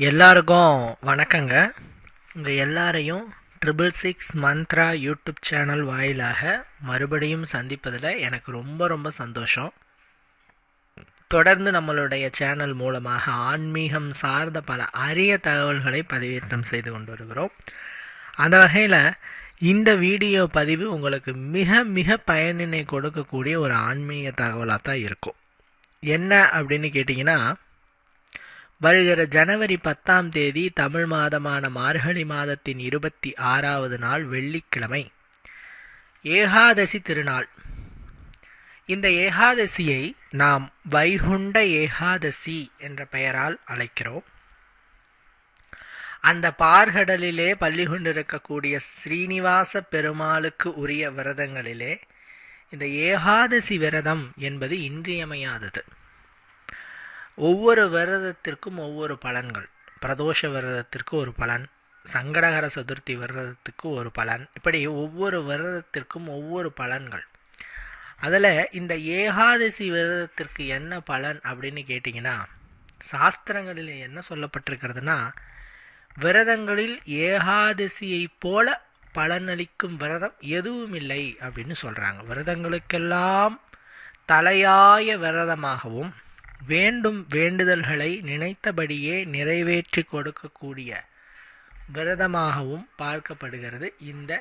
எல்லாருக்கும் வணக்கங்க. உங்கள் எல்லாரையும் 666 மந்த்ரா யூடியூப் சேனல் வாயிலாக மறுபடியும் சந்திப்பதில் எனக்கு ரொம்ப சந்தோஷம். தொடர்ந்து நம்மளுடைய சேனல் மூலமாக ஆன்மீகம் சார்ந்த பல அரிய தகவல்களை பதிவேற்றம் செய்து கொண்டு வருகிறோம். அந்த வகையில் இந்த வீடியோ பதிவு உங்களுக்கு மிக பயனினை கொடுக்கக்கூடிய ஒரு ஆன்மீக தகவலாக தான் இருக்கும். என்ன அப்படின்னு கேட்டிங்கன்னா, வருகிற ஜனவரி 10ஆம் தேதி தமிழ் மாதமான மார்கழி மாதத்தின் 26வது நாள் வெள்ளிக்கிழமை ஏகாதசி திருநாள். இந்த ஏகாதசியை நாம் வைகுண்ட ஏகாதசி என்ற பெயரால் அழைக்கிறோம். அந்த பார்கடலிலே பள்ளி கொண்டிருக்கக்கூடிய ஸ்ரீனிவாச பெருமாளுக்கு உரிய விரதங்களிலே இந்த ஏகாதசி விரதம் என்பது இன்றியமையாதது. ஒவ்வொரு விரதத்திற்கும் ஒவ்வொரு பலன்கள். பிரதோஷ விரதத்திற்கு ஒரு பலன், சங்கடகர சதுர்த்தி விரதத்துக்கு ஒரு பலன், இப்படி ஒவ்வொரு விரதத்திற்கும் ஒவ்வொரு பலன்கள். அதில் இந்த ஏகாதசி விரதத்திற்கு என்ன பலன் அப்படின்னு கேட்டிங்கன்னா, சாஸ்திரங்களில் என்ன சொல்லப்பட்டிருக்கிறதுனா, விரதங்களில் ஏகாதசியை போல பலனளிக்கும் விரதம் எதுவும் இல்லை அப்படின்னு சொல்கிறாங்க. விரதங்களுக்கெல்லாம் தலையாய விரதமாகவும் வேண்டும் வேண்டுதல்களை நினைத்தபடியே நிறைவேற்றி கொடுக்கக்கூடிய விரதமாகவும் பார்க்கப்படுகிறது இந்த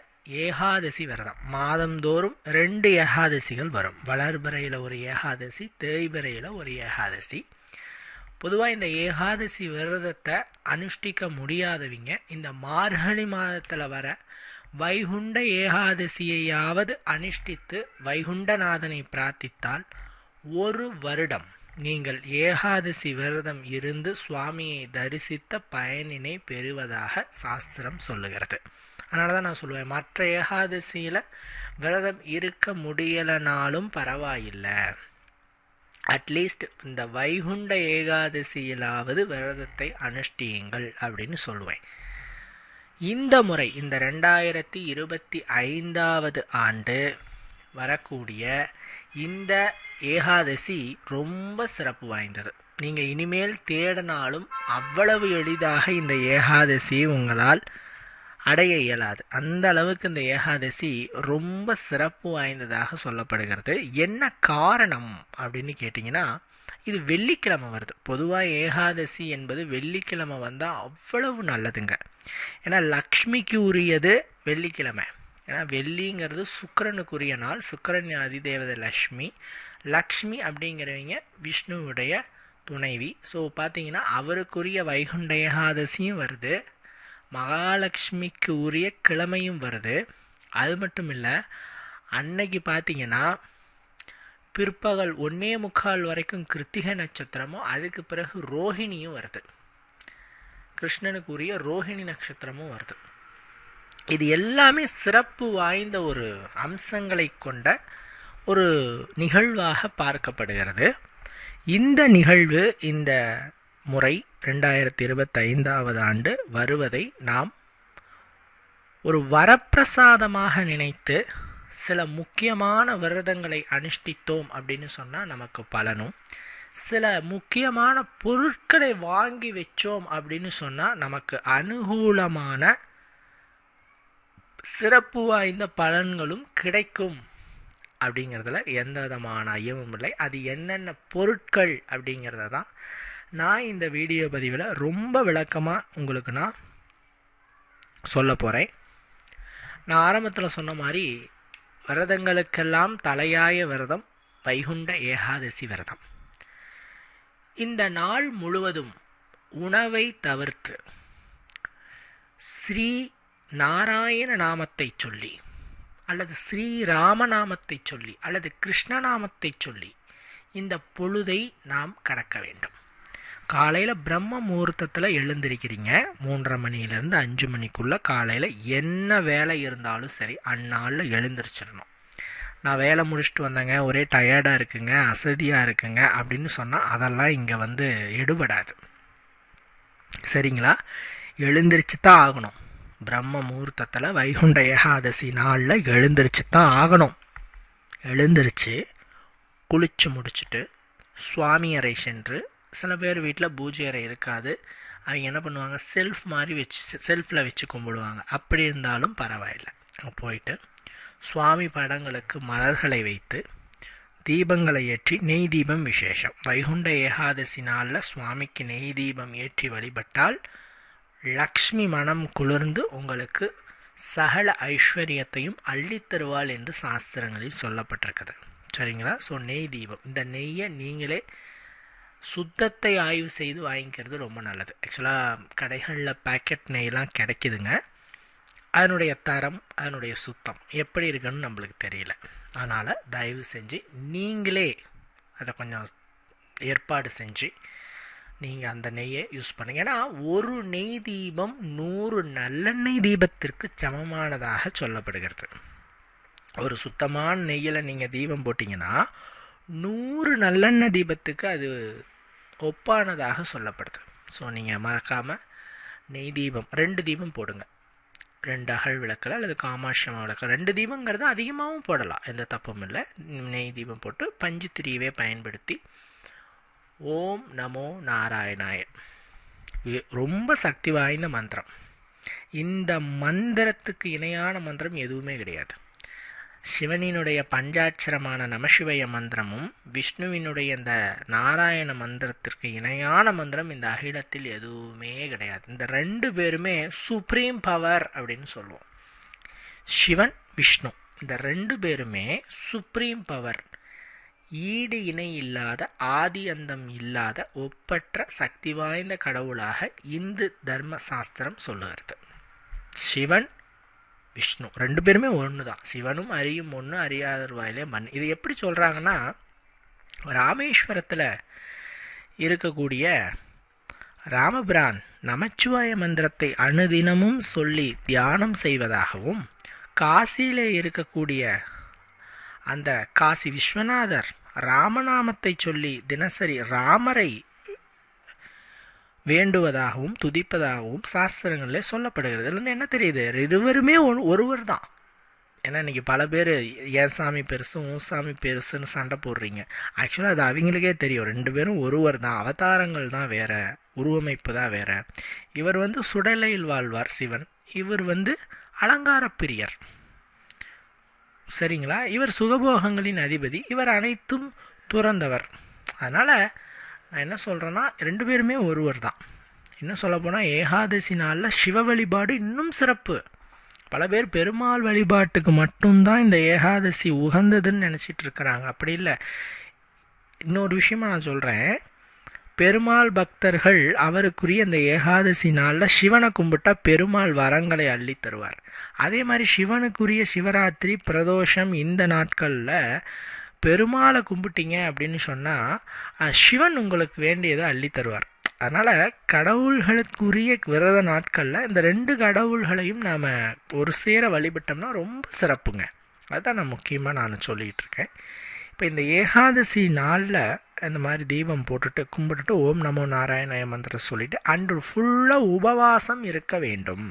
ஏகாதசி விரதம். மாதந்தோறும் 2 ஏகாதசிகள் வரும். வளர்பிறையில் ஒரு ஏகாதசி, தேய்பிறையில் ஒரு ஏகாதசி. பொதுவாக இந்த ஏகாதசி விரதத்தை அனுஷ்டிக்க முடியாதவங்க இந்த மார்கழி மாதத்தில் வர வைகுண்ட ஏகாதசியையாவது அனுஷ்டித்து வைகுண்டநாதனை பிரார்த்தித்தால் ஒரு வருடம் நீங்கள் ஏகாதசி விரதம் இருந்து சுவாமியை தரிசித்த பயனினை பெறுவதாக சாஸ்திரம் சொல்லுகிறது. அதனால தான் நான் சொல்லுவேன், மற்ற ஏகாதசியில் விரதம் இருக்க முடியலனாலும் பரவாயில்லை, அட்லீஸ்ட் இந்த வைகுண்ட ஏகாதசியிலாவது விரதத்தை அனுஷ்டியுங்கள் அப்படின்னு சொல்லுவேன். இந்த முறை இந்த 2025வது ஆண்டு வரக்கூடிய இந்த ஏகாதசி ரொம்ப சிறப்பு வாய்ந்தது. நீங்கள் இனிமேல் தேடினாலும் அவ்வளவு எளிதாக இந்த ஏகாதசியை உங்களால் அடைய இயலாது. அந்த அளவுக்கு இந்த ஏகாதசி ரொம்ப சிறப்பு வாய்ந்ததாக சொல்லப்படுகிறது. என்ன காரணம் அப்படின்னு கேட்டிங்கன்னா, இது வெள்ளிக்கிழமை வருது. பொதுவாக ஏகாதசி என்பது வெள்ளிக்கிழமை வந்தால் அவ்வளவு நல்லதுங்க. ஏன்னா லக்ஷ்மிக்கு உரியது வெள்ளிக்கிழமை. ஏன்னா வெள்ளிங்கிறது சுக்கிரனுக்குரிய நாள். சுக்கிரன் அதிதேவதை லக்ஷ்மி. லக்ஷ்மி அப்படிங்கிறவங்க விஷ்ணுவுடைய துணைவி. ஸோ பார்த்தீங்கன்னா அவருக்குரிய வைகுண்ட ஏகாதசியும் வருது, மகாலட்சுமிக்கு உரிய கிழமையும் வருது. அது மட்டும் இல்லை, அன்னைக்கு பார்த்தீங்கன்னா பிற்பகல் 1:45 வரைக்கும் கிருத்திகை நட்சத்திரமும் அதுக்கு பிறகு ரோஹிணியும் வருது. கிருஷ்ணனுக்கு உரிய ரோஹிணி நட்சத்திரமும் வருது. இது எல்லாமே சிறப்பு வாய்ந்த ஒரு அம்சங்களை கொண்ட ஒரு நிகழ்வாக பார்க்கப்படுகிறது. இந்த நிகழ்வு இந்த முறை 2025வது ஆண்டு வருவதை நாம் ஒரு வரப்பிரசாதமாக நினைத்து சில முக்கியமான விரதங்களை அனுஷ்டித்தோம் அப்படின்னு சொன்னால் நமக்கு பலனும், சில முக்கியமான பொருட்களை வாங்கி வச்சோம் அப்படின்னு சொன்னால் நமக்கு அனுகூலமான சிறப்பு வாய்ந்த பலன்களும் கிடைக்கும் அப்படிங்கிறதுல எந்த விதமான ஐயமும் இல்லை. அது என்னென்ன பொருட்கள் அப்படிங்கிறத தான் நான் இந்த வீடியோ பதிவில் ரொம்ப விளக்கமாக உங்களுக்கு நான் சொல்ல போகிறேன். நான் ஆரம்பத்தில் சொன்ன மாதிரி விரதங்களுக்கெல்லாம் தலையாய விரதம் வைகுண்ட ஏகாதசி விரதம். இந்த நாள் முழுவதும் உணவை தவிர்த்து ஸ்ரீ நாராயண நாமத்தை சொல்லி அல்லது ஸ்ரீராம நாமத்தை சொல்லி அல்லது கிருஷ்ணநாமத்தை சொல்லி இந்த பொழுதை நாம் கடக்க வேண்டும். காலையில் பிரம்ம முகூர்த்தத்தில் எழுந்திருக்கிறீங்க. 3:30 மணிலேருந்து 5 மணிக்குள்ளே காலையில் என்ன வேலை இருந்தாலும் சரி அந்நாளில் எழுந்திரிச்சிடணும். நான் வேலை முடிச்சுட்டு வந்தேங்க, ஒரே டயர்டாக இருக்குங்க, அசதியாக இருக்குங்க அப்படின்னு சொன்னால் அதெல்லாம் இங்கே எடுபடாது. சரிங்களா? எழுந்திரிச்சு தான் ஆகணும். பிரம்ம முகூர்த்தத்தில் வைகுண்ட ஏகாதசி நாளில் எழுந்திரிச்சு தான் ஆகணும். எழுந்திரிச்சு குளிச்சு முடிச்சுட்டு சுவாமி அறை சென்று சில பேர் வீட்டில் பூஜை அறை இருக்காது, அவங்க என்ன பண்ணுவாங்க, செல்ஃப் மாதிரி செல்ஃபில் வச்சு கும்பிடுவாங்க. அப்படி இருந்தாலும் பரவாயில்லை, அங்கே போயிட்டு சுவாமி படங்களுக்கு மலர்களை வைத்து தீபங்களை ஏற்றி, நெய் தீபம் விசேஷம். வைகுண்ட ஏகாதசி நாளில் சுவாமிக்கு நெய் தீபம் ஏற்றி வழிபட்டால் லக்ஷ்மி மனம் குளிர்ந்து உங்களுக்கு சகல ஐஸ்வர்யத்தையும் அள்ளித்தருவாள் என்று சாஸ்திரங்களில் சொல்லப்பட்டிருக்குது. சரிங்களா? ஸோ நெய் தீபம், இந்த நெய்யை நீங்களே சுத்தத்தை ஆய்வு செய்து வாங்கிக்கிறது ரொம்ப நல்லது. ஆக்சுவலாக கடைகளில் பேக்கெட் நெய்லாம் கிடைக்குதுங்க, அதனுடைய தரம் அதனுடைய சுத்தம் எப்படி இருக்குன்னு நம்மளுக்கு தெரியல. அதனால் தயவு செஞ்சு நீங்களே அதை கொஞ்சம் ஏற்பாடு செஞ்சு நீங்கள் அந்த நெய்யை யூஸ் பண்ணுங்க. ஏன்னா ஒரு நெய் தீபம் 100 நல்லெண்ணெய் தீபத்திற்கு சமமானதாக சொல்லப்படுகிறது. ஒரு சுத்தமான நெய்யில் நீங்கள் தீபம் போட்டிங்கன்னா 100 நல்லெண்ணெய் தீபத்துக்கு அது ஒப்பானதாக சொல்லப்படுது. ஸோ நீங்கள் மறக்காமல் நெய் தீபம் 2 தீபம் போடுங்க. 2 அகல் விளக்கில் அல்லது காமாட்சியம்மா விளக்கு, 2 தீபங்கிறது அதிகமாகவும் போடலாம், எந்த தப்பும் இல்லை. நெய் தீபம் போட்டு பஞ்சு திரியை பயன்படுத்தி ஓம் நமோ நாராயணாய, ரொம்ப சக்தி வாய்ந்த மந்திரம். இந்த மந்திரத்துக்கு இணையான மந்திரம் எதுவுமே கிடையாது. சிவனினுடைய பஞ்சாட்சரமான நமசிவய மந்திரமும் விஷ்ணுவினுடைய இந்த நாராயண மந்திரத்திற்கு இணையான மந்திரம் இந்த அகிலத்தில் எதுவுமே கிடையாது. இந்த 2 பேருமே சுப்ரீம் பவர் அப்படின்னு சொல்லுவோம். சிவன் விஷ்ணு இந்த 2 பேருமே சுப்ரீம் பவர், ஈடு இணை இல்லாத, ஆதி அந்தம் இல்லாத ஒப்பற்ற சக்தி வாய்ந்த கடவுளாக இந்து தர்ம சாஸ்திரம் சொல்லுகிறது. சிவன் விஷ்ணு 2 பேருமே ஒன்று தான். சிவனும் அறியும் ஒன்று, அறியாதர் வாயிலே மண். இது எப்படி சொல்கிறாங்கன்னா, ராமேஸ்வரத்தில் இருக்கக்கூடிய ராமபிரான் நமச்சிவாய மந்திரத்தை அனுதினமும் சொல்லி தியானம் செய்வதாகவும், காசியில் இருக்கக்கூடிய அந்த காசி விஸ்வநாதர் ராமநாமத்தை சொல்லி தினசரி ராமரை வேண்டுவதாகவும் துதிப்பதாகவும் சாஸ்திரங்களில் சொல்லப்படுகிறது. இதுலேருந்து என்ன தெரியுது, இருவருமே ஒருவர் தான். ஏன்னா இன்றைக்கி பல பேர் என் சாமி பெருசு உன் சாமி பெருசுன்னு சண்டை போடுறீங்க. ஆக்சுவலாக அது அவங்களுக்கே தெரியும், 2 பேரும் ஒருவர் தான். அவதாரங்கள் தான் வேற, உருவமைப்பு தான் வேற. இவர் சுடலையில் வாழ்வார் சிவன், இவர் அலங்கார பிரியர். சரிங்களா? இவர் சுகபோகங்களின் அதிபதி, இவர் அனைத்தும் துறந்தவர். அதனால் நான் என்ன சொல்கிறேன்னா, 2 பேருமே ஒருவர் தான். இன்னும் சொல்லப்போனால் ஏகாதசி நாளில் சிவ வழிபாடு இன்னும் சிறப்பு. பல பேர் பெருமாள் வழிபாட்டுக்கு மட்டும்தான் இந்த ஏகாதசி உகந்ததுன்னு நினச்சிட்டு இருக்கிறாங்க. அப்படி இல்லை. இன்னொரு விஷயமா நான் சொல்கிறேன், பெருமாள் பக்தர்கள் அவருக்குரிய இந்த ஏகாதசி நாளில் சிவனை கும்பிட்டா பெருமாள் வரங்களை அள்ளி தருவார். அதே மாதிரி சிவனுக்குரிய சிவராத்திரி பிரதோஷம் இந்த நாட்களில் பெருமாளை கும்பிட்டீங்க அப்படின்னு சொன்னால் சிவன் உங்களுக்கு வேண்டியதை அள்ளி தருவார். அதனால் கடவுள்களுக்குரிய விரத நாட்களில் இந்த 2 கடவுள்களையும் நாம் ஒரு சேர வழிபட்டோம்னா ரொம்ப சிறப்புங்க. அதுதான் நான் முக்கியமாக நான் சொல்லிகிட்டு இருக்கேன். இப்போ இந்த ஏகாதசி நாளில் இந்த மாதிரி தீபம் போட்டுட்டு கும்பிட்டுட்டு ஓம் நமோ நாராயணாய மந்திரம் சொல்லிவிட்டு அன்று ஃபுல்லாக உபவாசம் இருக்க வேண்டும்.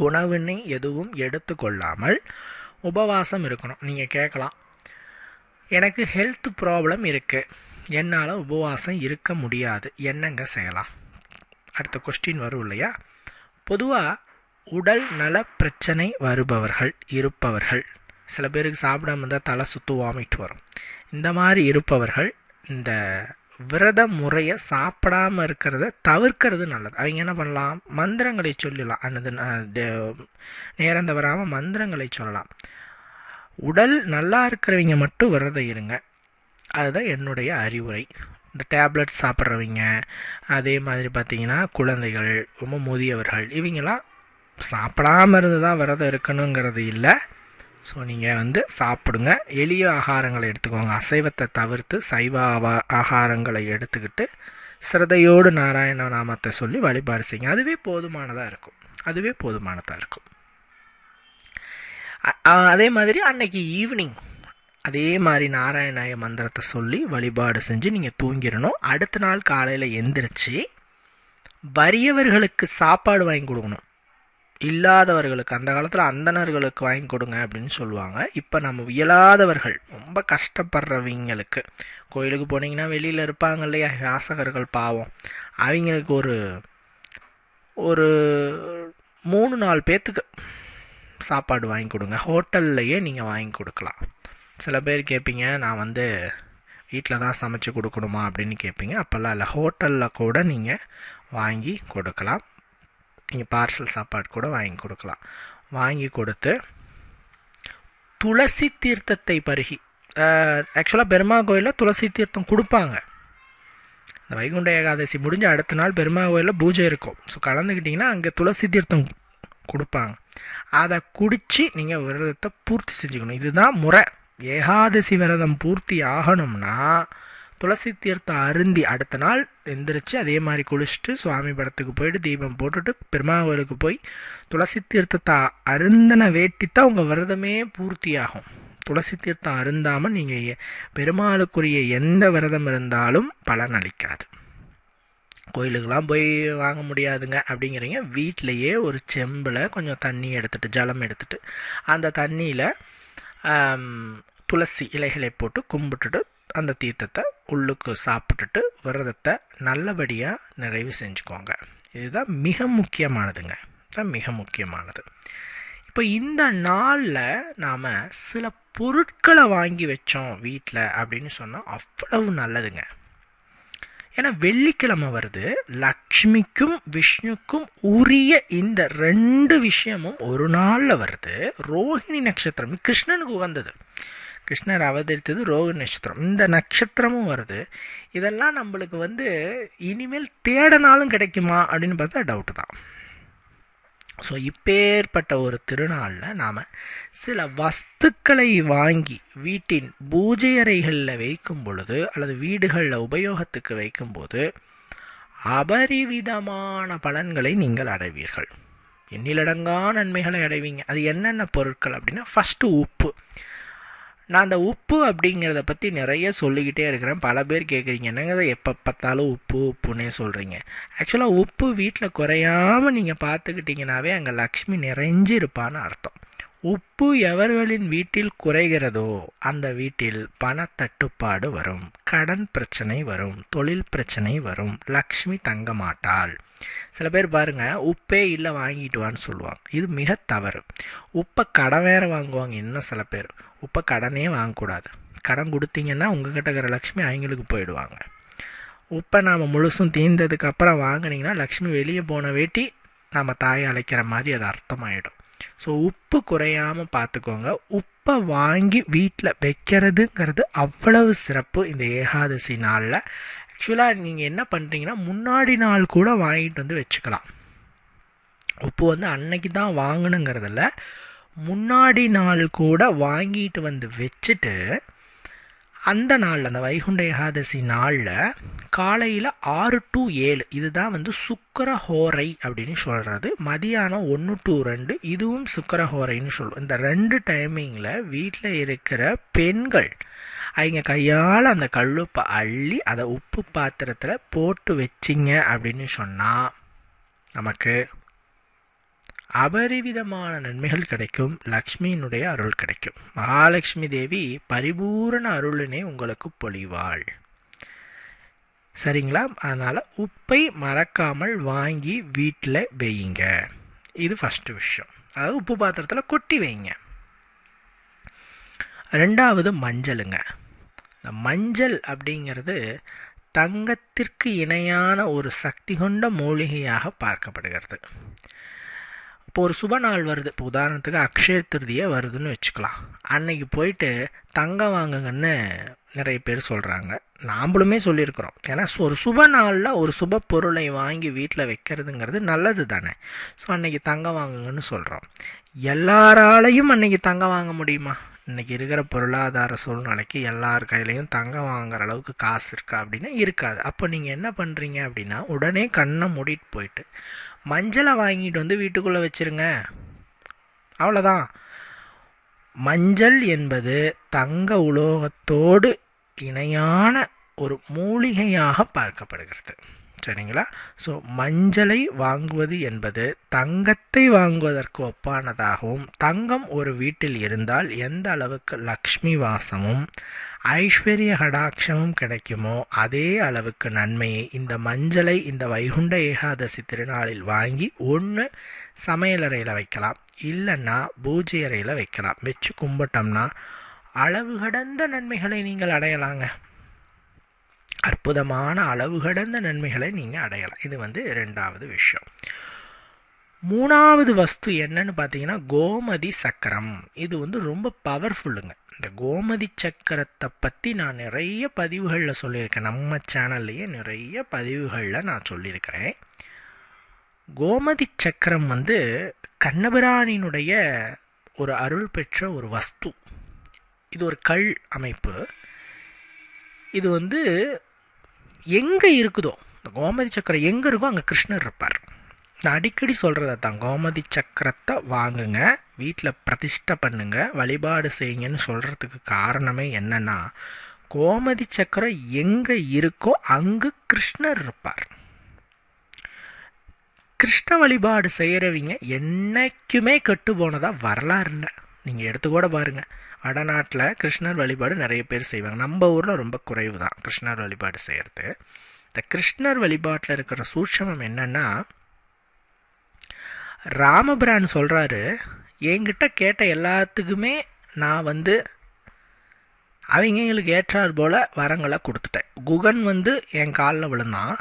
உணவுன்னு எதுவும் எடுத்துக்கொள்ளாமல் உபவாசம் இருக்கணும். நீங்கள் கேட்கலாம், எனக்கு ஹெல்த் ப்ராப்ளம் இருக்குது, என்னால் உபவாசம் இருக்க முடியாது, என்னங்க செய்யலாம்? அடுத்த கொஸ்டின் வரும் இல்லையா? பொதுவாக உடல் நல பிரச்சனை இருப்பவர்கள், சில பேருக்கு சாப்பிடாம இருந்தால் தலை சுற்று வாமிட்டு வரும், இந்த மாதிரி இருப்பவர்கள் இந்த விரத முறையை சாப்பிடாமல் இருக்கிறத தவிர்க்கிறது நல்லது. அவங்க என்ன பண்ணலாம், மந்திரங்களை சொல்லலாம். அந்த நேரம் தவறாமல் மந்திரங்களை சொல்லலாம். உடல் நல்லா இருக்கிறவங்க மட்டும் விரதம் இருங்க, அதுதான் என்னுடைய அறிவுரை. இந்த டேப்லெட் சாப்பிட்றவங்க, அதே மாதிரி பார்த்திங்கன்னா குழந்தைகள், ரொம்ப முதியவர்கள், இவங்கெல்லாம் சாப்பிடாமல் இருந்து தான் விரதம் இருக்கணுங்கிறது இல்லை. ஸோ நீங்கள் சாப்பிடுங்க, எளிய ஆகாரங்களை எடுத்துக்கோங்க, அசைவத்தை தவிர்த்து சைவ ஆகாரங்களை எடுத்துக்கிட்டு சிரதையோடு நாராயண நாமத்தை சொல்லி வழிபாடு செய்யுங்க. அதுவே போதுமானதாக இருக்கும். அதே மாதிரி அன்னைக்கு ஈவினிங் அதே மாதிரி நாராயணாய மந்திரத்தை சொல்லி வழிபாடு செஞ்சு நீங்கள் தூங்கிடணும். அடுத்த நாள் காலையில் எந்திரிச்சு வறியவர்களுக்கு சாப்பாடு வாங்கி கொடுக்கணும். இல்லாதவர்களுக்கு, அந்த காலத்தில் அந்தணர்களுக்கு வாங்கி கொடுங்க அப்படின்னு சொல்லுவாங்க. இப்போ நம்ம இயலாதவர்கள், ரொம்ப கஷ்டப்படுறவங்களுக்கு, கோயிலுக்கு போனீங்கன்னா வெளியில் இருப்பாங்க இல்லையா யாசகர்கள், பாவம், அவங்களுக்கு ஒரு 3-4 பேர்த்துக்கு சாப்பாடு வாங்கி கொடுங்க. ஹோட்டல்லையே நீங்கள் வாங்கி கொடுக்கலாம். சில பேர் கேட்பீங்க, நான் வீட்டில் தான் சமைச்சு கொடுக்கணுமா அப்படின்னு கேட்பீங்க. அப்போல்லாம் இல்லை, ஹோட்டலில் கூட நீங்கள் வாங்கி கொடுக்கலாம். நீங்கள் பார்சல் சாப்பாடு கூட வாங்கி கொடுக்கலாம். வாங்கி கொடுத்து துளசி தீர்த்தத்தை பருகி, ஆக்சுவலாக பெருமாள் கோயிலில் துளசி தீர்த்தம் கொடுப்பாங்க. இந்த வைகுண்ட ஏகாதசி முடிஞ்ச அடுத்த நாள் பெருமாள் கோயிலில் பூஜை இருக்கும். ஸோ கலந்துக்கிட்டிங்கன்னா அங்கே துளசி தீர்த்தம் கொடுப்பாங்க. அதை குடித்து நீங்கள் விரதத்தை பூர்த்தி செஞ்சுக்கணும். இதுதான் முறை. ஏகாதசி விரதம் பூர்த்தி ஆகணும்னா துளசி தீர்த்தம் அருந்தி அடுத்த நாள் எந்திரிச்சு அதே மாதிரி குளிச்சுட்டு சுவாமி படத்துக்கு போயிட்டு தீபம் போட்டுட்டு பெருமாள் கோயிலுக்கு போய் துளசி தீர்த்தத்தை அருந்தின வேட்டித்தான் உங்கள் விரதமே பூர்த்தி ஆகும். துளசி தீர்த்தம் அருந்தாமல் நீங்கள் பெருமாளுக்குரிய எந்த விரதம் இருந்தாலும் பலன் அளிக்காது. கோயிலுக்கெல்லாம் போய் வாங்க முடியாதுங்க அப்படிங்கிறீங்க, வீட்டிலையே ஒரு செம்பில் கொஞ்சம் தண்ணி எடுத்துகிட்டு, ஜலம் எடுத்துகிட்டு, அந்த தண்ணியில் துளசி இலைகளை போட்டு கும்பிட்டுட்டு அந்த தீர்த்தத்தை உள்ளுக்கு சாப்பிட்டுட்டு விரதத்தை நல்லபடியாக நிறைவு செஞ்சுக்கோங்க. இதுதான் மிக முக்கியமானதுங்க. இதுதான் மிக முக்கியமானது. இப்போ இந்த நாளில் நாம் சில பொருட்களை வாங்கி வச்சோம் வீட்டில் அப்படின்னு சொன்னால் அவ்வளவு நல்லதுங்க. ஏன்னா வெள்ளிக்கிழமை வருது, லக்ஷ்மிக்கும் விஷ்ணுக்கும் உரிய இந்த 2 விஷயமும் ஒரு நாளில் வருது. ரோஹிணி நட்சத்திரம் கிருஷ்ணனுக்கு உகந்தது. கிருஷ்ணர் அவதரித்தது ரோஹிணி நட்சத்திரம். இந்த நட்சத்திரமும் வருது. இதெல்லாம் நம்மளுக்கு இனிமேல் தேடனாலும் கிடைக்குமா அப்படின்னு பார்த்தா டவுட்டு தான். ஸோ இப்பேற்பட்ட ஒரு திருநாளில் நாம் சில வஸ்துக்களை வாங்கி வீட்டின் பூஜை அறைகளில் வைக்கும் பொழுது அல்லது வீடுகளில் உபயோகத்துக்கு வைக்கும்போது அபரிவிதமான பலன்களை நீங்கள் அடைவீர்கள். எண்ணிலடங்கா நன்மைகளை அடைவீங்க. அது என்னென்ன பொருட்கள் அப்படின்னா, ஃபஸ்ட்டு உப்பு. நான் அந்த உப்பு அப்படிங்கிறத பற்றி நிறைய சொல்லிக்கிட்டே இருக்கிறேன். பல பேர் கேட்குறீங்க, என்னங்க எப்போ பார்த்தாலும் உப்பு உப்புன்னே சொல்கிறீங்க. ஆக்சுவலாக உப்பு வீட்டில் குறையாமல் நீங்கள் பார்த்துக்கிட்டிங்கனாவே அங்கே லக்ஷ்மி நிறைஞ்சு இருப்பான்னு அர்த்தம். உப்பு எவர்களின் வீட்டில் குறைகிறதோ அந்த வீட்டில் பணத்தட்டுப்பாடு வரும், கடன் பிரச்சனை வரும், தொழில் பிரச்சனை வரும், லக்ஷ்மி தங்க மாட்டாள். சில பேர் பாருங்க, உப்பே இல்லை வாங்கிட்டு வான்னு சொல்லுவாங்க. இது மிக தவறு. உப்பை கடன் வேற வாங்குவாங்க. இன்னும் சில பேர் உப்பை கடனே வாங்கக்கூடாது. கடன் கொடுத்தீங்கன்னா உங்ககிட்ட இருக்கிற லக்ஷ்மி அவங்களுக்கு போயிடுவாங்க. உப்பை நாம் முழுசும் தீர்ந்ததுக்கு அப்புறம் வாங்கினீங்கன்னா லக்ஷ்மி வெளியே போன வேட்டி நம்ம தாயை அழைக்கிற மாதிரி அது அர்த்தமாயிடும். ஸோ உப்பு குறையாமல் பார்த்துக்கோங்க. உப்பை வாங்கி வீட்டில் வைக்கிறதுங்கிறது அவ்வளவு சிறப்பு இந்த ஏகாதசி நாளில். ஆக்சுவலாக நீங்கள் என்ன பண்ணுறீங்கன்னா, முன்னாடி நாள் கூட வாங்கிட்டு வச்சுக்கலாம். உப்பு அன்னைக்கு தான் வாங்கணுங்கிறதில்ல, முன்னாடி நாள் கூட வாங்கிட்டு வச்சுட்டு அந்த நாளில், அந்த வைகுண்ட ஏகாதசி நாளில் காலையில் 6 to 7 இதுதான் சுக்கரஹோரை அப்படின்னு சொல்கிறது. மதியானம் 1 to 2 இதுவும் சுக்கரஹோரைன்னு சொல்லுவோம். இந்த 2 டைமிங்கில் வீட்டில் இருக்கிற பெண்கள் அவங்க கையால் அந்த கல்லுப்பை அள்ளி அதை உப்பு பாத்திரத்தில் போட்டு வச்சிங்க அப்படின்னு சொன்னால் நமக்கு அபரிவிதமான நன்மைகள் கிடைக்கும். லக்ஷ்மியினுடைய அருள் கிடைக்கும். மகாலட்சுமி தேவி பரிபூரண அருளினை உங்களுக்கு பொழிவாள். சரிங்களா? அதனால் உப்பை மறக்காமல் வாங்கி வீட்டில் வையுங்க. இது ஃபஸ்ட்டு விஷயம். அதாவது உப்பு பாத்திரத்தில் கொட்டி வைங்க. 2வது மஞ்சளுங்க. இந்த மஞ்சள் அப்படிங்கிறது தங்கத்திற்கு இணையான ஒரு சக்தி கொண்ட மூலிகையாக பார்க்கப்படுகிறது. இப்போ ஒரு சுப நாள் வருது, இப்போ உதாரணத்துக்கு அக்ஷய திருதியை வருதுன்னு வச்சுக்கலாம். அன்னைக்கு போயிட்டு தங்கம் வாங்குங்கன்னு நிறைய பேர் சொல்கிறாங்க. நாம்ளுமே சொல்லியிருக்கிறோம். ஏன்னா ஒரு சுப நாளில் ஒரு சுப பொருளை வாங்கி வீட்டில் வைக்கிறதுங்கிறது நல்லது தானே. ஸோ அன்னைக்கு தங்கம் வாங்குங்கன்னு சொல்கிறோம். எல்லாராலையும் அன்னைக்கு தங்கம் வாங்க முடியுமா? இன்றைக்கி இருக்கிற பொருளாதார சூழ்நிலைக்கு எல்லார் கையிலையும் தங்கம் வாங்குற அளவுக்கு காசு இருக்கா அப்படின்னா இருக்காது. அப்போ நீங்கள் என்ன பண்ணுறீங்க அப்படின்னா, உடனே கண்ணை மூடிட்டு போயிட்டு மஞ்சளை வாங்கிட்டு வீட்டுக்குள்ளே வச்சுருங்க. அவ்வளோதான். மஞ்சள் என்பது தங்க உலோகத்தோடு இணையான ஒரு மூலிகையாக பார்க்கப்படுகிறது. சரிங்களா? ஸோ மஞ்சளை வாங்குவது என்பது தங்கத்தை வாங்குவதற்கு ஒப்பானதாகவும், தங்கம் ஒரு வீட்டில் இருந்தால் எந்த அளவுக்கு லக்ஷ்மி வாசமும் ஐஸ்வர்ய கடாட்சமும் கிடைக்குமோ அதே அளவுக்கு நன்மையை இந்த மஞ்சளை இந்த வைகுண்ட ஏகாதசி திருநாளில் வாங்கி ஒன்று சமையலறையில் வைக்கலாம், இல்லைன்னா பூஜை அறையில் வைக்கலாம். வச்சு கும்பிட்டோம்னா அளவு கடந்த நன்மைகளை நீங்கள் அடையலாங்க. அற்புதமான அளவு கடந்த நன்மைகளை நீங்கள் அடையலாம். இது ரெண்டாவது விஷயம். மூணாவது வஸ்து என்னன்னு பார்த்தீங்கன்னா கோமதி சக்கரம். இது ரொம்ப பவர்ஃபுல்லுங்க. இந்த கோமதி சக்கரத்தை பற்றி நான் நிறைய பதிவுகளில் சொல்லியிருக்கேன். நம்ம சேனல்லையே நிறைய பதிவுகளில் நான் சொல்லியிருக்கிறேன். கோமதி சக்கரம் கண்ணபிரானினுடைய ஒரு அருள் பெற்ற ஒரு வஸ்து. இது ஒரு கல் அமைப்பு. இது எங்கே இருக்குதோ, இந்த கோமதி சக்கரம் எங்கே இருக்கோ அங்கே கிருஷ்ணர் இருப்பார். நான் அடிக்கடி சொல்கிறத தான், கோமதி சக்கரத்தை வாங்குங்க, வீட்டில் பிரதிஷ்டை பண்ணுங்க, வழிபாடு செய்யுங்கன்னு சொல்கிறதுக்கு காரணமே என்னென்னா, கோமதி சக்கரம் எங்கே இருக்கோ அங்கு கிருஷ்ணர் இருப்பார். கிருஷ்ண வழிபாடு செய்கிறவங்க என்னைக்குமே கெட்டு போனதாக வரலாறு இல்லை. நீங்கள் எடுத்து கூட பாருங்கள், வடநாட்டில் கிருஷ்ணர் வழிபாடு நிறைய பேர் செய்வாங்க. நம்ம ஊரில் ரொம்ப குறைவு தான் கிருஷ்ணர் வழிபாடு செய்கிறது. இந்த கிருஷ்ணர் வழிபாட்டில் இருக்கிற சூட்சமம் என்னென்னா, ராமபிரான் சொல்கிறாரு, என்கிட்ட கேட்ட எல்லாத்துக்குமே நான் அவங்களுக்கு ஏற்றார் போல் வரங்களை கொடுத்துட்டேன். குகன் என் காலில் விழுந்தான்,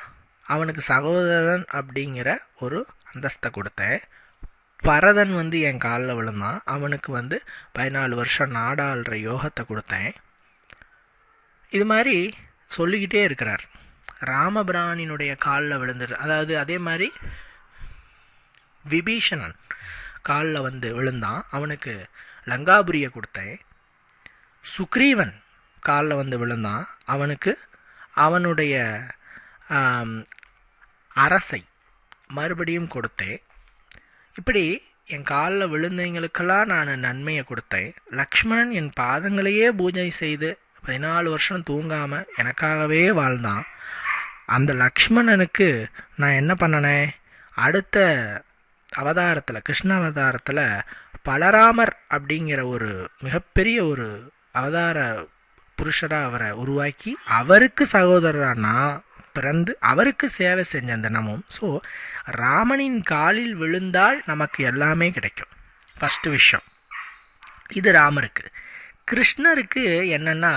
அவனுக்கு சகோதரன் அப்படிங்கிற ஒரு அந்தஸ்தை கொடுத்தேன். பரதன் என் காலில் விழுந்தான், அவனுக்கு 14 வருஷம் நாடாளுற யோகத்தை கொடுத்தேன். இது மாதிரி சொல்லிக்கிட்டே இருக்கிறார். ராமபிரானினுடைய காலில் விழுந்துரு, அதாவது அதே மாதிரி விபீஷணன் காலில் விழுந்தான், அவனுக்கு லங்காபுரியை கொடுத்தேன். சுக்ரீவன் காலில் விழுந்தான், அவனுக்கு அவனுடைய அரசை மறுபடியும் கொடுத்தேன். இப்படி என் காலில் விழுந்தவங்களுக்கெல்லாம் நான் நன்மையை கொடுத்தேன். லக்ஷ்மணன் என் பாதங்களையே பூஜை செய்து 14 வருஷம் தூங்காமல் எனக்காகவே வாழ்ந்தான். அந்த லக்ஷ்மணனுக்கு நான் என்ன பண்ணனேன், அடுத்த அவதாரத்தில், கிருஷ்ண அவதாரத்தில் பலராமர் அப்படிங்கிற ஒரு மிகப்பெரிய ஒரு அவதார புருஷராக அவரை உருவாக்கி அவருக்கு சகோதரரானா பிறந்து அவருக்கு சேவை செஞ்ச தினமும். ஸோ ராமனின் காலில் விழுந்தால் நமக்கு எல்லாமே கிடைக்கும். ஃபஸ்ட்டு விஷயம் இது ராமருக்கு. கிருஷ்ணருக்கு என்னென்னா,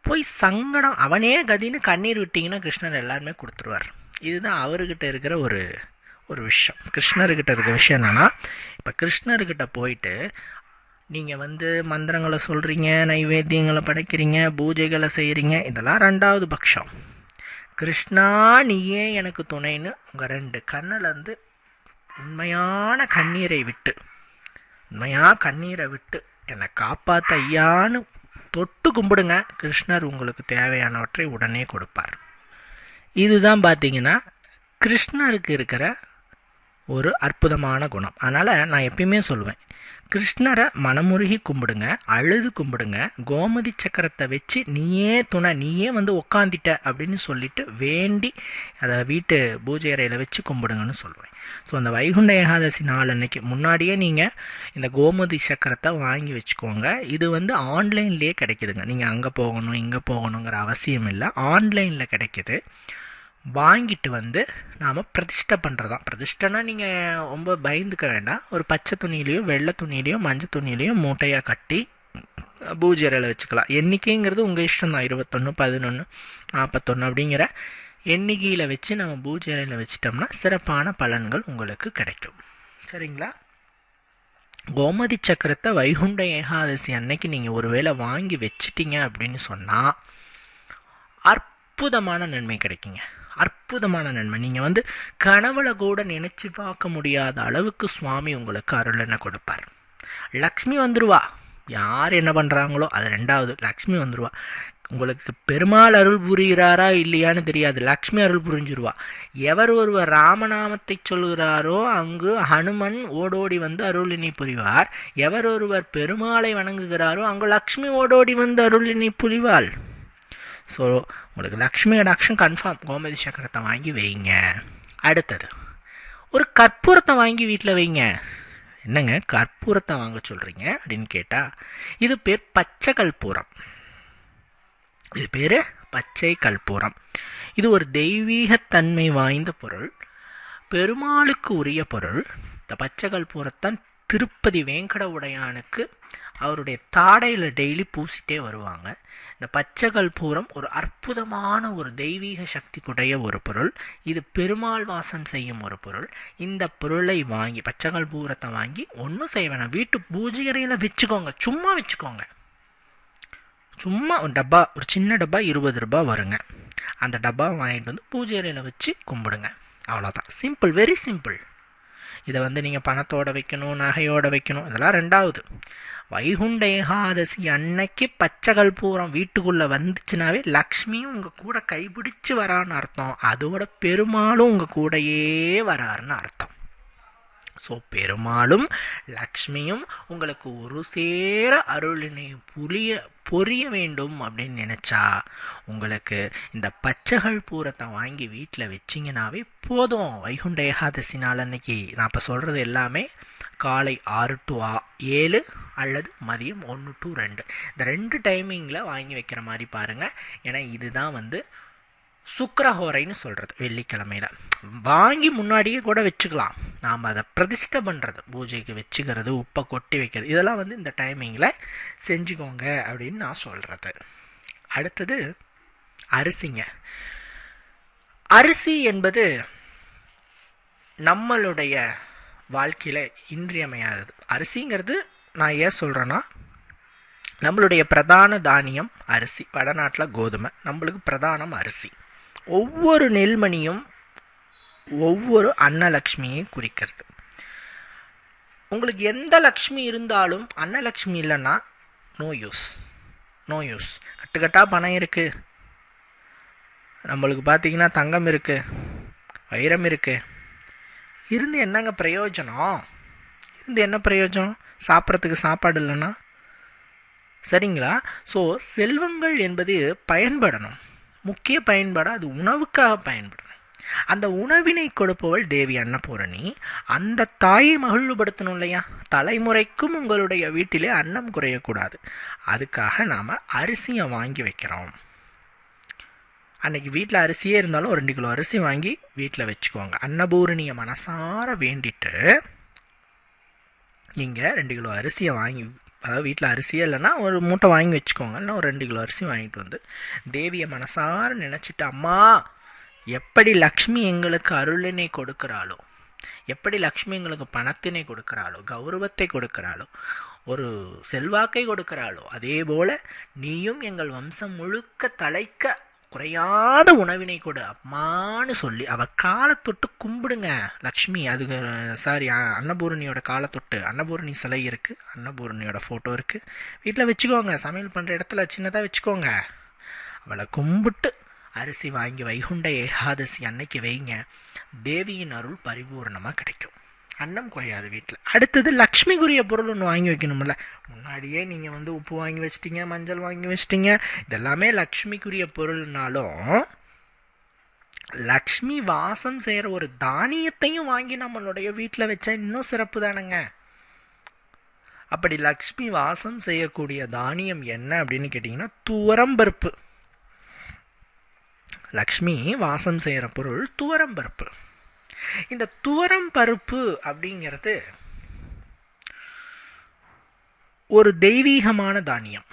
போய் சங்கடம் அவனே கதின்னு கண்ணீர் விட்டிங்கன்னா கிருஷ்ணர் எல்லாருமே கொடுத்துருவார். இதுதான் அவர்கிட்ட இருக்கிற ஒரு விஷயம். கிருஷ்ணர்கிட்ட இருக்கிற விஷயம் என்னென்னா, இப்போ கிருஷ்ணர்கிட்ட போயிட்டு நீங்கள் மந்திரங்களை சொல்கிறீங்க, நைவேத்தியங்களை படைக்கிறீங்க, பூஜைகளை செய்கிறீங்க, இதெல்லாம் ரெண்டாவது பட்சம். கிருஷ்ணா நீயே எனக்கு துணைன்னு உங்கள் 2 கண்ணில் உண்மையான கண்ணீரை விட்டு என்னை காப்பாற்ற ஐயான்னு தொட்டு கும்பிடுங்க. கிருஷ்ணர் உங்களுக்கு தேவையானவற்றை உடனே கொடுப்பார். இதுதான் பார்த்தீங்கன்னா கிருஷ்ணருக்கு இருக்கிற ஒரு அற்புதமான குணம். அதனால் நான் எப்பயுமே சொல்லுவேன், கிருஷ்ணரை மனமுருகி கும்பிடுங்க, அழுது கும்பிடுங்க. கோமதி சக்கரத்தை வச்சு நீயே துணை, நீயே உக்காந்திட்ட அப்படின்னு சொல்லிட்டு வேண்டி அதை வீட்டு பூஜை அறையில் வச்சு கும்பிடுங்கன்னு சொல்லுவேன். ஸோ அந்த வைகுண்ட ஏகாதசி நாள் அன்னைக்கு முன்னாடியே நீங்கள் இந்த கோமதி சக்கரத்தை வாங்கி வச்சுக்கோங்க. இது ஆன்லைன்லேயே கிடைக்குதுங்க. நீங்கள் அங்கே போகணும் இங்கே போகணுங்கிற அவசியம் இல்லை, ஆன்லைனில் கிடைக்கிது. வாங்கிட்டு நாம் பிரதிஷ்டை பண்ணுறதான். பிரதிஷ்டைனா நீங்கள் ரொம்ப பயந்துக்க வேண்டாம். ஒரு பச்சை துணியிலையோ வெள்ளை துணியிலையோ மஞ்சள் துணியிலையோ மூட்டையாக கட்டி பூஜை அறையில் வச்சுக்கலாம். எண்ணிக்கைங்கிறது உங்கள் இஷ்டம் தான். 21, 11, 41 அப்படிங்கிற எண்ணிக்கையில் வச்சு நம்ம பூஜை அறையில் வச்சிட்டோம்னா சிறப்பான பலன்கள் உங்களுக்கு கிடைக்கும். சரிங்களா? கோமதி சக்கரத்தை வைகுண்ட ஏகாதசி அன்னைக்கு நீங்கள் ஒருவேளை வாங்கி வச்சிட்டீங்க அப்படின்னு சொன்னால் அற்புதமான நன்மை கிடைக்குங்க. அற்புதமான நன்மை. நீங்கள் கனவுல கூட நினைச்சு பார்க்க முடியாத அளவுக்கு சுவாமி உங்களுக்கு அருள் என்ன கொடுப்பார். லக்ஷ்மி வந்துருவா. யார் என்ன பண்ணுறாங்களோ அது ரெண்டாவது. லக்ஷ்மி வந்துருவா. உங்களுக்கு பெருமாள் அருள் புரிகிறாரா இல்லையான்னு தெரியாது, லக்ஷ்மி அருள் புரிஞ்சிருவா. எவர் ஒருவர் ராமநாமத்தை சொல்கிறாரோ அங்கு ஹனுமன் ஓடோடி அருளினை புரிவார். எவர் ஒருவர் பெருமாளை வணங்குகிறாரோ அங்கு லக்ஷ்மி ஓடோடி அருளினை புரிவாள். ஸோ உங்களுக்கு லக்ஷ்மி கடாட்சம் கன்ஃபார்ம். கோமதி சக்கரத்தை வாங்கி வைங்க. அடுத்தது ஒரு கற்பூரத்தை வாங்கி வீட்டில் வைங்க. என்னங்க கற்பூரத்தை வாங்க சொல்கிறீங்க அப்படின்னு கேட்டால், இது பேர் பச்சை கற்பூரம். இது பேர் பச்சை கற்பூரம். இது ஒரு தெய்வீகத்தன்மை வாய்ந்த பொருள், பெருமாளுக்கு உரிய பொருள். இந்த பச்சை கற்பூரத்தான் திருப்பதி வேங்கட உடையானுக்கு அவருடைய தாடையில் டெய்லி பூசிட்டே வருவாங்க. இந்த பச்சை கற்பூரம் ஒரு அற்புதமான ஒரு தெய்வீக சக்திக்குடைய ஒரு பொருள். இது பெருமாள் வாசம் செய்யும் ஒரு பொருள். இந்த பொருளை வாங்கி, பச்சை கற்பூரத்தை வாங்கி ஒன்றும் செய்ய வேணாம், வீட்டு பூஜை அறையில் வச்சுக்கோங்க. சும்மா வச்சுக்கோங்க. சும்மா ஒரு டப்பா, ஒரு சின்ன டப்பா 20 ரூபாய் வருங்க. அந்த டப்பா வாங்கிட்டு வந்து பூஜை அறையில் வச்சு கும்பிடுங்க. அவ்வளோதான். Simple, very simple. இதை நீங்கள் பணத்தோடு வைக்கணும், நகையோடு வைக்கணும், இதெல்லாம் ரெண்டாவது. வைகுண்ட ஏகாதசி அன்னைக்கு பச்சை கற்பூரம் வீட்டுக்குள்ளே வந்துச்சுனாவே லக்ஷ்மியும் உங்கள் கூட கைப்பிடிச்சு வரான்னு அர்த்தம். அதோட பெருமாளும் உங்கள் கூடையே வராருன்னு அர்த்தம். ஸோ பெருமாளும் லக்ஷ்மியும் உங்களுக்கு ஒரு சேர அருளினை பொரிய வேண்டும் அப்படின்னு நினச்சா உங்களுக்கு இந்த பச்சை கற்பூரத்தை வாங்கி வீட்டில் வச்சிங்கனாவே போதும். வைகுண்ட ஏகாதசி நாள் அன்னைக்கு நான் இப்போ சொல்கிறது எல்லாமே காலை 6 to 7 அல்லது மதியம் 1 to 2, இந்த 2 டைமிங்கில் வாங்கி வைக்கிற மாதிரி பாருங்கள். ஏன்னா இதுதான் சுக்கிரஹோரைன்னு சொல்கிறது. வெள்ளிக்கிழமையில் வாங்கி முன்னாடியே கூட வச்சுக்கலாம். நாம் அதை பிரதிஷ்டை பண்ணுறது, பூஜைக்கு வச்சுக்கிறது, உப்பை கொட்டி வைக்கிறது, இதெல்லாம் இந்த டைமிங்கில் செஞ்சுக்கோங்க அப்படின்னு நான் சொல்கிறது. அடுத்தது அரிசிங்க. அரிசி என்பது நம்மளுடைய வாழ்க்கையில் இன்றியமையாதது. அரிசிங்கிறது நான் ஏன் சொல்கிறேன்னா, நம்மளுடைய பிரதான தானியம் அரிசி. வடநாட்டில் கோதுமை, நம்மளுக்கு பிரதானம் அரிசி. ஒவ்வொரு நெல்மணியும் ஒவ்வொரு அன்னலக்ஷ்மியை குறிக்கிறது. உங்களுக்கு எந்த லக்ஷ்மி இருந்தாலும் அன்னலக்ஷ்மி இல்லைன்னா நோ யூஸ், நோ யூஸ். கட்டுக்கட்டாக பணம் இருக்குது, நம்மளுக்கு பார்த்தீங்கன்னா தங்கம் இருக்குது, வைரம் இருக்குது, இருந்து என்னங்க பிரயோஜனம்? இருந்து என்ன பிரயோஜனம்? சாப்பிட்றதுக்கு சாப்பாடு இல்லைன்னா சரிங்களா? ஸோ செல்வங்கள் என்பது பயன்படணும். முக்கிய பயன்பாடு அது உணவுக்காக பயன்படணும். அந்த உணவினை கொடுப்பவள் தேவி அன்னபூரணி. அந்த தாயை மகிழ்வுபடுத்தணும் இல்லையா? தலைமுறைக்கும் உங்களுடைய வீட்டிலே அன்னம் குறையக்கூடாது. அதுக்காக நாம் அரிசியை வாங்கி வைக்கிறோம். அன்னைக்கு வீட்டில் அரிசியே இருந்தாலும் 2 கிலோ அரிசி வாங்கி வீட்டில் வச்சுக்கோங்க. அன்னபூரணியை மனசார வேண்டிட்டு நீங்கள் 2 கிலோ அரிசியை வாங்கி, அதாவது வீட்டில் அரிசியே இல்லைன்னா ஒரு மூட்டை வாங்கி வச்சுக்கோங்க. இல்லைன்னா ஒரு 2 கிலோ அரிசி வாங்கிட்டு வந்து தேவியை மனசார நினச்சிட்டு, அம்மா எப்படி லக்ஷ்மி எங்களுக்கு அருளினை கொடுக்குறாளோ, எப்படி லக்ஷ்மி எங்களுக்கு பணத்தினை கொடுக்குறாளோ, கௌரவத்தை கொடுக்குறாளோ, ஒரு செல்வாக்கை கொடுக்குறாளோ, அதே போல் நீயும் எங்கள் வம்சம் முழுக்க தலைக்க குறையாத உணவினை கொடு அம்மான்னு சொல்லி அவள் காலத்தொட்டு கும்பிடுங்க. லக்ஷ்மி அதுக்கு அன்னபூரணியோட காலத்தொட்டு, அன்னபூரணி சிலை இருக்குது, அன்னபூரணியோட ஃபோட்டோ இருக்குது, வீட்டில் வச்சுக்கோங்க. சமையல் பண்ணுற இடத்துல சின்னதாக வச்சுக்கோங்க. அவளை கும்பிட்டு அரிசி வாங்கி வைகுண்ட ஏகாதசி அன்னைக்கு வைங்க. தேவியின் அருள் பரிபூர்ணமாக கிடைக்கும். அன்னம் குறையாது வீட்டில். அடுத்தது லக்ஷ்மிக்குரிய பொருள் ஒன்று வாங்கி வைக்கணும்ல. முன்னாடியே நீங்கள் உப்பு வாங்கி வச்சிட்டிங்க, மஞ்சள் வாங்கி வச்சிட்டிங்க, இதெல்லாமே லக்ஷ்மிக்குரிய பொருள்னாலும் லக்ஷ்மி வாசம் செய்கிற ஒரு தானியத்தையும் வாங்கி நம்மளுடைய வீட்டில் வச்சா இன்னும் சிறப்பு தானேங்க. அப்படி லக்ஷ்மி வாசம் செய்யக்கூடிய தானியம் என்ன அப்படின்னு கேட்டிங்கன்னா துவரம்பருப்பு. லக்ஷ்மி வாசம் செய்கிற பொருள் துவரம்பருப்பு. இந்த துவரம் பருப்பு அப்படிங்கிறது ஒரு தெய்வீகமான தானியம்.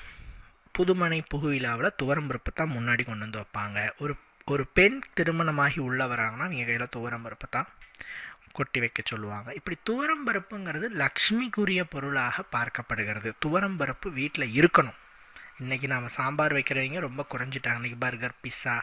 புதுமனை புகுவிழாவில் துவரம் பருப்பு தான் முன்னாடி கொண்டு வந்து வைப்பாங்க. ஒரு பெண் திருமணமாகி உள்ள வராங்கன்னா அவங்க கையில் துவரம் பருப்பு தான் கொட்டி வைக்க சொல்லுவாங்க. இப்படி துவரம் பருப்புங்கிறது லக்ஷ்மிக்குரிய பொருளாக பார்க்கப்படுகிறது. துவரம் பருப்பு வீட்டில் இருக்கணும். இன்றைக்கி நாம் சாம்பார் வைக்கிறவங்க ரொம்ப குறைஞ்சிட்டாங்க. இன்றைக்கி பர்கர், பிஸ்ஸா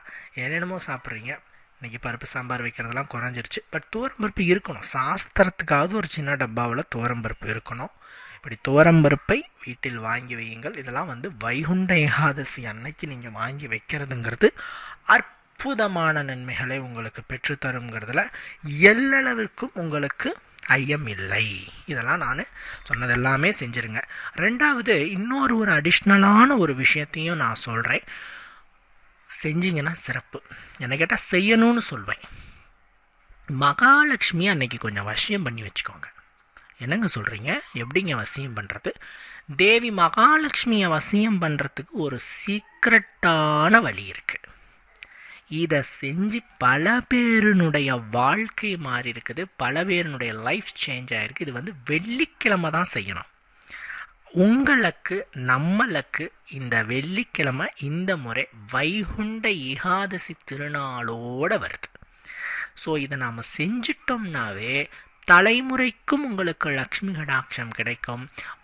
என்னென்னமோ சாப்பிட்றீங்க. இன்றைக்கி பருப்பு சாம்பார் வைக்கிறதெல்லாம் குறைஞ்சிருச்சு. பட் துவரம்பருப்பு இருக்கணும். சாஸ்திரத்துக்காவது ஒரு சின்ன டப்பாவில் துவரம்பருப்பு இருக்கணும். இப்படி துவரம்பருப்பை வீட்டில் வாங்கி வையுங்கள். இதெல்லாம் வைகுண்ட ஏகாதசி அன்னைக்கு நீங்கள் வாங்கி வைக்கிறதுங்கிறது அற்புதமான நன்மைகளை உங்களுக்கு பெற்றுத்தருங்கிறதுல எல்லளவிற்கும் உங்களுக்கு ஐயம் இல்லை. இதெல்லாம் நான் சொன்னதெல்லாமே செஞ்சுருங்க. ரெண்டாவது இன்னொரு அடிஷ்னலான ஒரு விஷயத்தையும் நான் சொல்கிறேன். செஞ்சீங்கன்னா சிறப்பு. என்னை கேட்டால் செய்யணும்னு சொல்வேன். மகாலட்சுமி அன்னைக்கு கொஞ்சம் வசியம் பண்ணி வச்சுக்கோங்க. என்னங்க சொல்கிறீங்க? எப்படிங்க வசியம் பண்ணுறது? தேவி மகாலட்சுமியை வசியம் பண்ணுறதுக்கு ஒரு சீக்ரெட்டான வழி இருக்குது. இதை செஞ்சு பல பேருனுடைய வாழ்க்கை மாறி இருக்குது, பல பேருனுடைய லைஃப் சேஞ்ச் ஆகிருக்கு. இது வெள்ளிக்கிழமை தான் செய்யணும். உங்களுக்கு நம்மளுக்கு இந்த வெள்ளிக்கிழமை இந்த முறை வைகுண்ட ஏகாதசி திருநாளோடு வருது. ஸோ இதை நாம் செஞ்சிட்டோம்னாவே தலைமுறைக்கும் உங்களுக்கு லக்ஷ்மி கடாட்சம் கிடைக்கும்,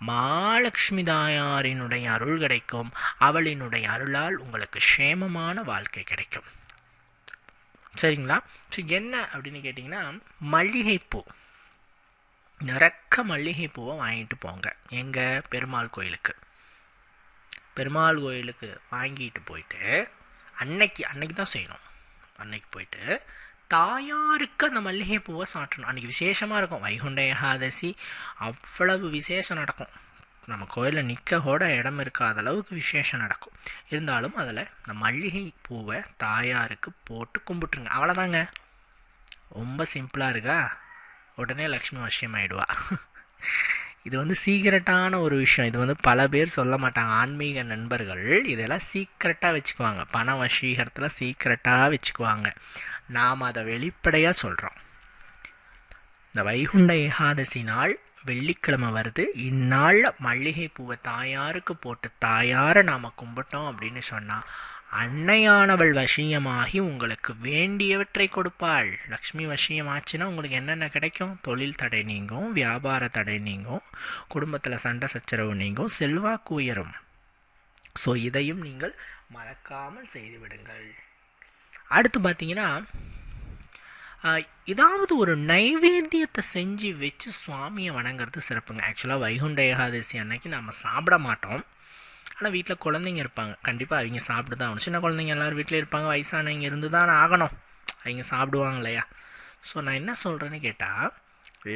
மகாலட்சுமி தாயாரினுடைய அருள் கிடைக்கும், அவளினுடைய அருளால் உங்களுக்கு க்ஷேமமான வாழ்க்கை கிடைக்கும். சரிங்களா? ஸோ என்ன அப்படின்னு கேட்டிங்கன்னா, மல்லிகைப்பூ, நிறக்க மல்லிகைப்பூவை வாங்கிட்டு போங்க. எங்கள் பெருமாள் கோயிலுக்கு வாங்கிட்டு போயிட்டு அன்னைக்கு தான் செய்யணும். அன்னைக்கு போயிட்டு தாயாருக்கு அந்த மல்லிகைப்பூவை சாட்டணும். அன்றைக்கி விசேஷமாக இருக்கும். வைகுண்ட ஏகாதசி அவ்வளவு விசேஷம் நடக்கும். நம்ம கோயிலில் நிற்க கூட இடம் இருக்காத அளவுக்கு விசேஷம் நடக்கும். இருந்தாலும் அதில் இந்த மல்லிகை பூவை தாயாருக்கு போட்டு கும்பிட்டுருங்க. அவ்வளோதாங்க. ரொம்ப சிம்பிளாக இருக்கா? உடனே லக்ஷ்மி வசியம் ஆகிடுவா. இது சீக்ரெட்டான ஒரு விஷயம். இது பல பேர் சொல்ல மாட்டாங்க. ஆன்மீக நண்பர்கள் இதெல்லாம் சீக்ரெட்டாக வச்சுக்குவாங்க. பண வசீகரத்தில் சீக்ரெட்டாக வச்சுக்குவாங்க. நாம் அதை வெளிப்படையாக சொல்கிறோம். இந்த வைகுண்ட ஏகாதசி நாள் வெள்ளிக்கிழமை வருது. இந்நாளில் மல்லிகை பூவை தாயாருக்கு போட்டு தாயாரை நாம் கும்பிட்டோம் அப்படின்னு சொன்னால் அன்னையானவள் வசியமாகி உங்களுக்கு வேண்டியவற்றை கொடுப்பாள். லக்ஷ்மி வசியமாச்சுன்னா உங்களுக்கு என்னென்ன கிடைக்கும்? தொழில் தடை நீங்கும், வியாபார தடை நீங்கும், குடும்பத்தில் சண்டை சச்சரவு நீங்கும், செல்வாக்கு உயரும். ஸோ இதையும் நீங்கள் மறக்காமல் செய்து விடுங்கள். அடுத்து பார்த்தீங்கன்னா, ஏதாவது ஒரு நைவேத்தியத்தை செஞ்சு வச்சு சுவாமியை வணங்குறது சிறப்புங்க. ஆக்சுவலாக வைகுண்ட ஏகாதசி அன்னைக்கு நம்ம சாப்பிட மாட்டோம். ஆனால் வீட்டில் குழந்தைங்க இருப்பாங்க, கண்டிப்பாக அவங்க சாப்பிட்டு தான் ஆகணும். சின்ன குழந்தைங்க எல்லோரும் வீட்டில் இருப்பாங்க, வயசானவங்க இருந்து தான் ஆகணும், அவங்க சாப்பிடுவாங்க இல்லையா? ஸோ நான் என்ன சொல்கிறேன்னு கேட்டால்,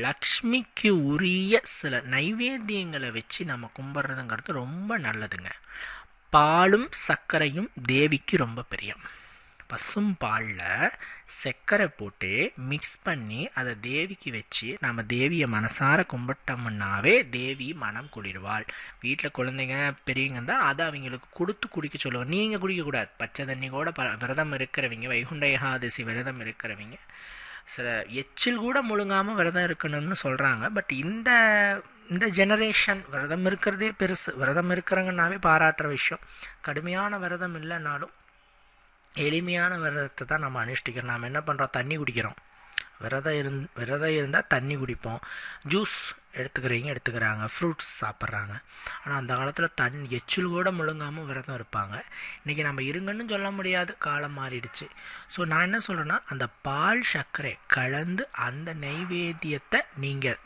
லக்ஷ்மிக்கு உரிய சில நைவேத்தியங்களை வச்சு நம்ம கும்பிட்றதுங்கிறது ரொம்ப நல்லதுங்க. பாலும் சர்க்கரையும் தேவிக்கு ரொம்ப பிரியம். பசும் பாலில் சர்க்கரை போட்டு மிக்ஸ் பண்ணி அதை தேவிக்கு வச்சு நம்ம தேவியை மனசார கும்பிட்டோம்னாவே தேவி மனம் குளிர்வாள். வீட்டில் குழந்தைங்க பெரியவங்க இருந்தால் அதை அவங்களுக்கு கொடுத்து குடிக்க சொல்லுவாங்க. நீங்கள் குடிக்கக்கூடாது. பச்சை தண்ணி கூட விரதம் இருக்கிறவங்க, வைகுண்ட ஏகாதசி விரதம் இருக்கிறவங்க சில எச்சில் கூட முழுங்காமல் விரதம் இருக்கணும்னு சொல்கிறாங்க. பட் இந்த ஜெனரேஷன் விரதம் இருக்கிறதே பெருசு. விரதம் இருக்கிறவங்கன்னாவே பாராட்டுற விஷயம். கடுமையான விரதம் இல்லைனாலும் எளிமையான விரதத்தை தான் நம்ம அனுஷ்டிக்கிறோம். நாம் என்ன பண்ணுறோம்? தண்ணி குடிக்கிறோம். விரதம் இருந்தால் தண்ணி குடிப்போம். ஜூஸ் எடுத்துக்கிறாங்க, ஃப்ரூட்ஸ் சாப்பிட்றாங்க. ஆனால் அந்த காலத்தில் எச்சில் கூட முழுங்காமல் விரதம் இருப்பாங்க. இன்றைக்கி நம்ம இருங்கன்னு சொல்ல முடியாது, காலம் மாறிடுச்சு. ஸோ நான் என்ன சொல்கிறேன்னா, அந்த பால் சர்க்கரை கலந்து அந்த நைவேத்தியத்தை நீங்கள்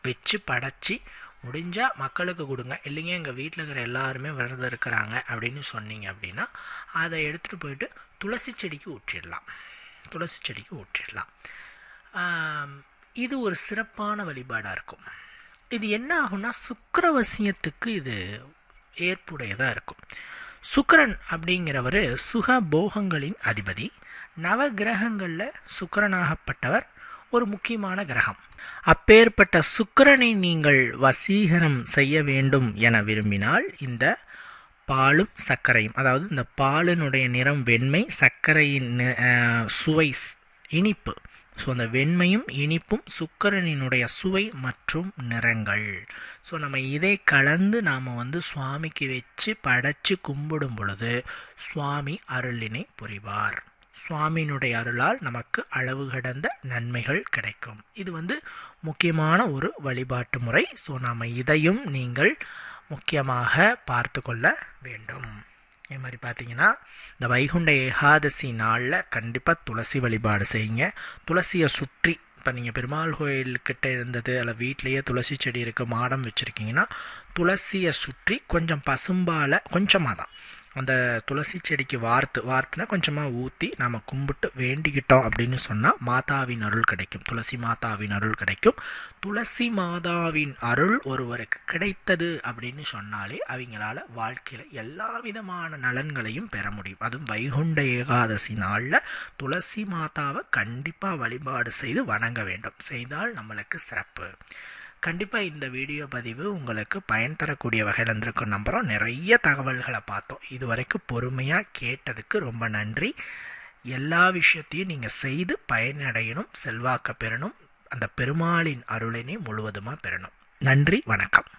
வச்சு படைச்சி முடிஞ்சால் மக்களுக்கு கொடுங்க. இல்லைங்க எங்கள் வீட்டில் இருக்கிற எல்லாருமே விரதம் இருக்கிறாங்க அப்படின்னு சொன்னீங்க அப்படின்னா அதை எடுத்துகிட்டு போயிட்டு துளசி செடிக்கு ஊற்றிடலாம். இது ஒரு சிறப்பான வழிபாடாக இருக்கும். இது என்ன ஆகும்னா, சுக்கிரவசியத்துக்கு இது ஏற்புடையதாக இருக்கும். சுக்கிரன் அப்படிங்கிறவர் சுக போகங்களின் அதிபதி. நவ கிரகங்களில் சுக்கிரனாகப்பட்டவர் ஒரு முக்கியமான கிரகம். அப்பேற்பட்ட சுக்கிரனை நீங்கள் வசீகரம் செய்ய வேண்டும் என விரும்பினால் இந்த பாலும் சர்க்கரையும், அதாவது இந்த பாலினுடைய நிறம் வெண்மை, சர்க்கரையின் சுவை இனிப்பு. ஸோ அந்த வெண்மையும் இனிப்பும் சுக்கிரனினுடைய சுவை மற்றும் நிறங்கள். ஸோ நம்ம இதை கலந்து நாம் சுவாமிக்கு வச்சு படைச்சு கும்பிடும் பொழுது சுவாமி அருளினை புரிவார். சுவாமியினுடைய அருளால் நமக்கு அளவு கடந்த நன்மைகள் கிடைக்கும். இது முக்கியமான ஒரு வழிபாட்டு முறை. ஸோ நாம் இதையும் நீங்கள் முக்கியமாக பார்த்து கொள்ள வேண்டும். இது மாதிரி பார்த்தீங்கன்னா, இந்த வைகுண்ட ஏகாதசி நாளில் கண்டிப்பாக துளசி வழிபாடு செய்யுங்க. துளசியை சுற்றி, இப்போ நீங்கள் பெருமாள் கோயில்கிட்ட இருந்தது அல்ல வீட்லேயே துளசி செடி இருக்குது, மாடம் வச்சுருக்கீங்கன்னா துளசியை சுற்றி கொஞ்சம் பசும்பாலை, கொஞ்சமாக தான் அந்த துளசி செடிக்கு வார்த்துனா கொஞ்சமாக ஊற்றி நாம் கும்பிட்டு வேண்டிக்கிட்டோம் அப்படின்னு சொன்னால் மாதாவின் அருள் கிடைக்கும். துளசி மாதாவின் அருள் கிடைக்கும். துளசி மாதாவின் அருள் ஒருவருக்கு கிடைத்தது அப்படின்னு சொன்னாலே அவங்களால வாழ்க்கையில் எல்லா விதமான நலன்களையும் பெற முடியும். அதுவும் வைகுண்ட ஏகாதசி நாளில் துளசி மாதாவை கண்டிப்பாக வழிபாடு செய்து வணங்க வேண்டும். செய்தால் நம்மளுக்கு சிறப்பு. கண்டிப்பாக இந்த வீடியோ பதிவு உங்களுக்கு பயன் தரக்கூடிய வகையில் இருந்திருக்கும் நம்புகிறோம். நிறைய தகவல்களை பார்த்தோம். இதுவரைக்கும் பொறுமையாக கேட்டதுக்கு ரொம்ப நன்றி. எல்லா விஷயத்தையும் நீங்கள் செய்து பயனடையணும், செல்வாக்க பெறணும், அந்த பெருமாளின் அருளினை முழுவதுமாக பெறணும். நன்றி, வணக்கம்.